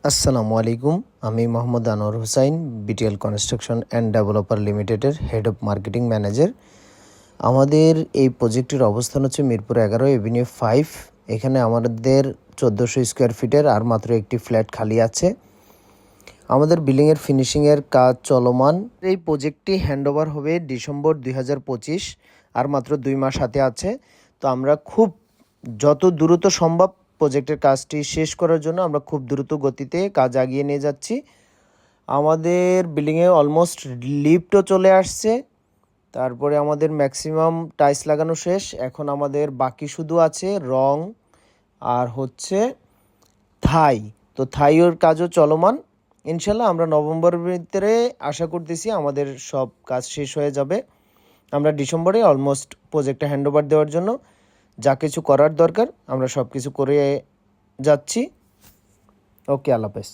আসসালামু আলাইকুম। আমি Mohammad Anwar Hossain, BTL construction and developer লিমিটেডের হেড অফ মার্কেটিং ম্যানেজার। আমাদের এই প্রজেক্টের অবস্থান হচ্ছে মিরপুর 11 এভিনিউ 5। এখানে আমাদের 1400 স্কোয়ার ফিটের আর মাত্র একটি ফ্ল্যাট খালি আছে। আমাদের বিল্ডিংয়ের ফিনিশিংয়ের কাজ চলমান। এই প্রজেক্টটি হ্যান্ডওভার হবে ডিসেম্বর 2025, আর মাত্র 2 মাস হাতে আছে। তো আমরা খুব যত দ্রুত সম্ভব প্রজেক্টের কাজটি শেষ করার জন্য আমরা খুব দ্রুত গতিতে কাজ এগিয়ে নিয়ে যাচ্ছি। আমাদের বিল্ডিংয়ে অলমোস্ট লিফটও চলে আসছে। তারপরে আমাদের ম্যাক্সিমাম টাইলস লাগানো শেষ। এখন আমাদের বাকি শুধু আছে রং আর হচ্ছে থাই। তো থাইয়ের কাজও চলমান। ইনশাল্লাহ আমরা নভেম্বরের ভিতরে আশা করতেছি আমাদের সব কাজ শেষ হয়ে যাবে। আমরা ডিসেম্বরে অলমোস্ট প্রজেক্টটা হ্যান্ডওভার দেওয়ার জন্য যা কিছু করার দরকার আমরা সব কিছু করে যাচ্ছি। ওকে, আল্লাহ হাফেজ।